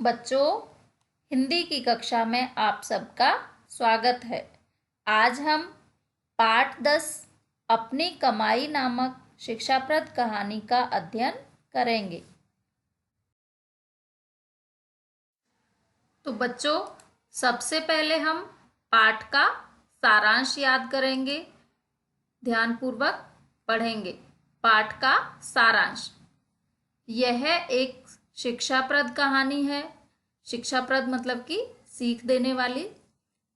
बच्चों, हिंदी की कक्षा में आप सबका स्वागत है। आज हम पाठ 10 अपनी कमाई नामक शिक्षाप्रद कहानी का अध्ययन करेंगे। तो बच्चों, सबसे पहले हम पाठ का सारांश याद करेंगे। ध्यानपूर्वक पढ़ेंगे। पाठ का सारांश। यह एक शिक्षाप्रद कहानी है। शिक्षाप्रद मतलब कि सीख देने वाली।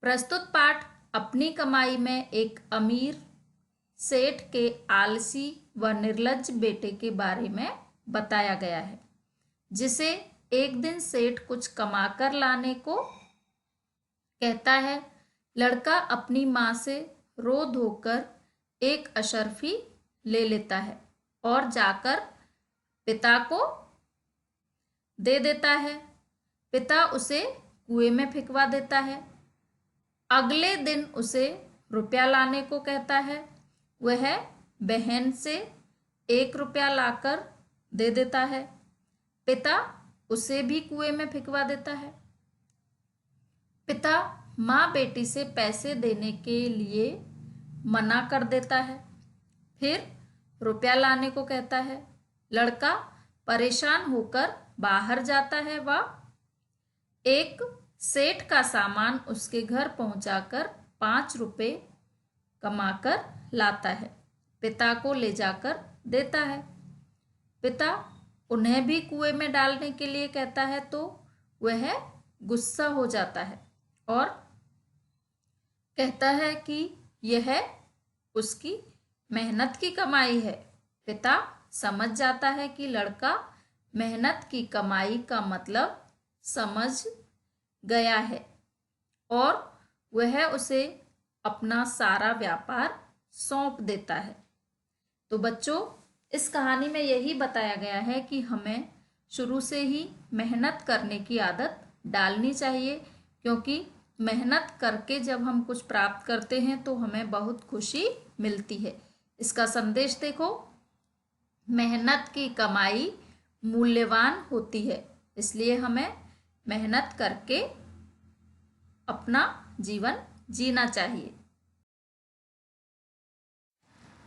प्रस्तुत पाठ अपनी कमाई में एक अमीर सेठ के आलसी व निर्लज्ज बेटे के बारे में बताया गया है, जिसे एक दिन सेठ कुछ कमाकर लाने को कहता है। लड़का अपनी माँ से रो धोकर एक अशर्फी ले लेता है और जाकर पिता को दे देता है। पिता उसे कुएं में फेंकवा देता है। अगले दिन उसे रुपया लाने को कहता है। वह बहन से 1 रुपया लाकर दे देता है। पिता उसे भी कुएं में फेंकवा देता है। पिता माँ बेटी से पैसे देने के लिए मना कर देता है। फिर रुपया लाने को कहता है। लड़का परेशान होकर बाहर जाता है व एक सेठ का सामान उसके घर पहुंचाकर 5 रुपए कमाकर लाता है। पिता को ले जाकर देता है। पिता उन्हें भी कुएं में डालने के लिए कहता है तो वह गुस्सा हो जाता है और कहता है कि यह उसकी मेहनत की कमाई है। पिता समझ जाता है कि लड़का मेहनत की कमाई का मतलब समझ गया है और वह उसे अपना सारा व्यापार सौंप देता है। तो बच्चों, इस कहानी में यही बताया गया है कि हमें शुरू से ही मेहनत करने की आदत डालनी चाहिए, क्योंकि मेहनत करके जब हम कुछ प्राप्त करते हैं तो हमें बहुत खुशी मिलती है। इसका संदेश देखो, मेहनत की कमाई मूल्यवान होती है, इसलिए हमें मेहनत करके अपना जीवन जीना चाहिए।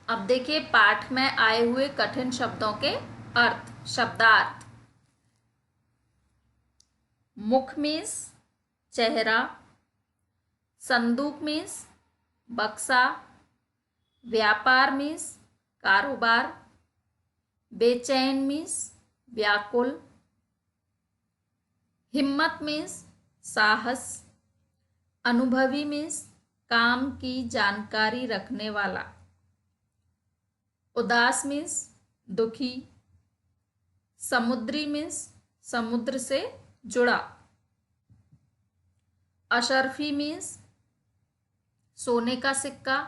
अब देखिए पाठ में आए हुए कठिन शब्दों के अर्थ। शब्दार्थ। मुख मीन्स चेहरा, संदूक मीन्स बक्सा, व्यापार मीन्स कारोबार, बेचैन मीन्स व्याकुल, हिम्मत मीन्स साहस, अनुभवी मीन्स काम की जानकारी रखने वाला, उदास मीन्स दुखी, समुद्री मीन्स समुद्र से जुड़ा, अशर्फी मीन्स सोने का सिक्का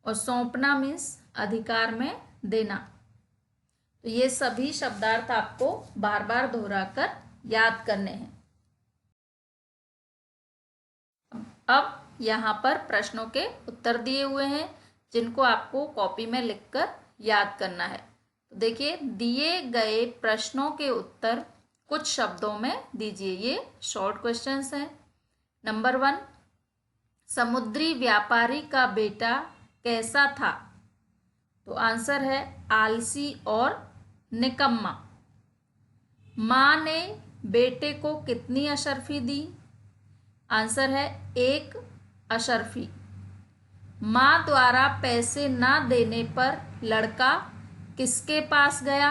और सौंपना मीन्स अधिकार में देना। तो ये सभी शब्दार्थ आपको बार बार दोहराकर याद करने हैं। अब यहाँ पर प्रश्नों के उत्तर दिए हुए हैं, जिनको आपको कॉपी में लिखकर याद करना है। तो देखिए, दिए गए प्रश्नों के उत्तर कुछ शब्दों में दीजिए। ये शॉर्ट क्वेश्चंस हैं। नंबर 1, समुद्री व्यापारी का बेटा कैसा था? तो आंसर है आलसी और निकम्मा। माँ ने बेटे को कितनी अशर्फी दी? आंसर है 1 अशर्फी। माँ द्वारा पैसे ना देने पर लड़का किसके पास गया?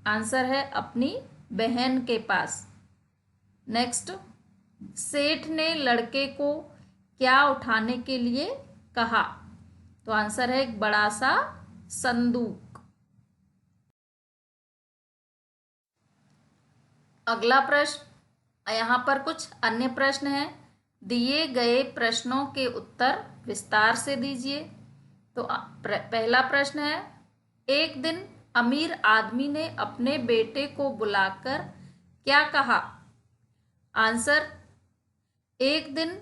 आंसर है अपनी बहन के पास। नेक्स्ट, सेठ ने लड़के को क्या उठाने के लिए कहा? तो आंसर है एक बड़ा सा संदूक। अगला प्रश्न, यहाँ पर कुछ अन्य प्रश्न हैं। दिए गए प्रश्नों के उत्तर विस्तार से दीजिए। तो पहला प्रश्न है, एक दिन अमीर आदमी ने अपने बेटे को बुलाकर क्या कहा? आंसर, एक दिन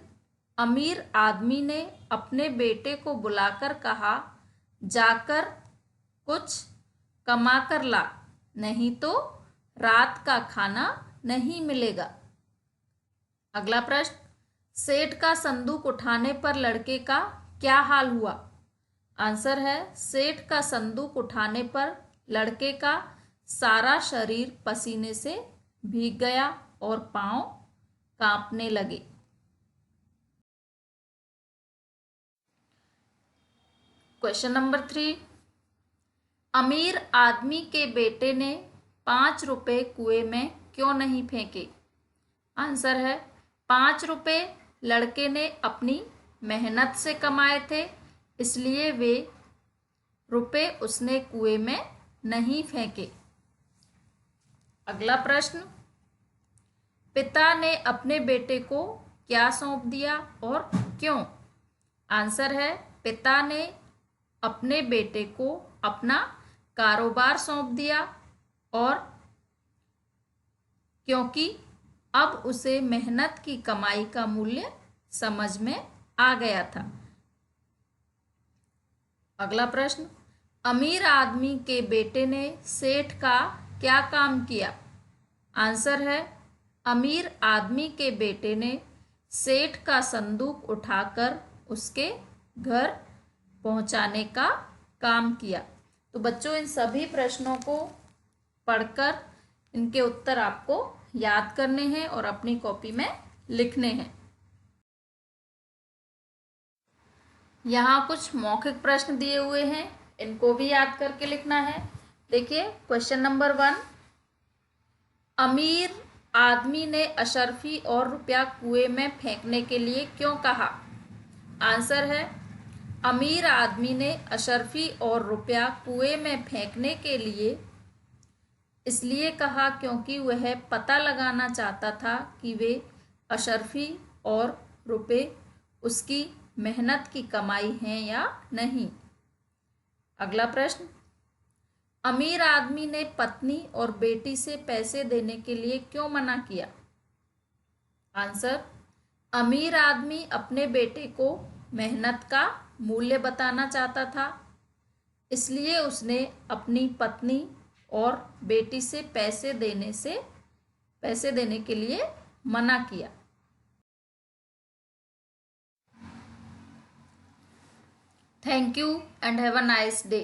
अमीर आदमी ने अपने बेटे को बुलाकर कहा, जाकर कुछ कमा कर ला, नहीं तो रात का खाना नहीं मिलेगा। अगला प्रश्न, सेठ का संदूक उठाने पर लड़के का क्या हाल हुआ? आंसर है, सेठ का संदूक उठाने पर लड़के का सारा शरीर पसीने से भीग गया और पांव कांपने लगे। क्वेश्चन नंबर 3, अमीर आदमी के बेटे ने 5 रुपए कुएं में क्यों नहीं फेंके? आंसर है, 5 रुपए लड़के ने अपनी मेहनत से कमाए थे, इसलिए वे रुपए उसने कुएं में नहीं फेंके। अगला प्रश्न, पिता ने अपने बेटे को क्या सौंप दिया और क्यों? आंसर है, पिता ने अपने बेटे को अपना कारोबार सौंप दिया और क्योंकि अब उसे मेहनत की कमाई का मूल्य समझ में आ गया था। अगला प्रश्न, अमीर आदमी के बेटे ने सेठ का क्या काम किया? आंसर है, अमीर आदमी के बेटे ने सेठ का संदूक उठाकर उसके घर पहुंचाने का काम किया। तो बच्चों, इन सभी प्रश्नों को पढ़कर इनके उत्तर आपको याद करने हैं और अपनी कॉपी में लिखने हैं। यहाँ कुछ मौखिक प्रश्न दिए हुए हैं, इनको भी याद करके लिखना है। देखिए, क्वेश्चन नंबर 1, अमीर आदमी ने अशरफी और रुपया कुएं में फेंकने के लिए क्यों कहा? आंसर है, अमीर आदमी ने अशरफी और रुपया कुएं में फेंकने के लिए इसलिए कहा क्योंकि वह पता लगाना चाहता था कि वे अशरफी और रुपए उसकी मेहनत की कमाई हैं या नहीं। अगला प्रश्न, अमीर आदमी ने पत्नी और बेटी से पैसे देने के लिए क्यों मना किया? आंसर, अमीर आदमी अपने बेटे को मेहनत का मूल्य बताना चाहता था, इसलिए उसने अपनी पत्नी और बेटी से पैसे देने के लिए मना किया। Thank you and have a nice day.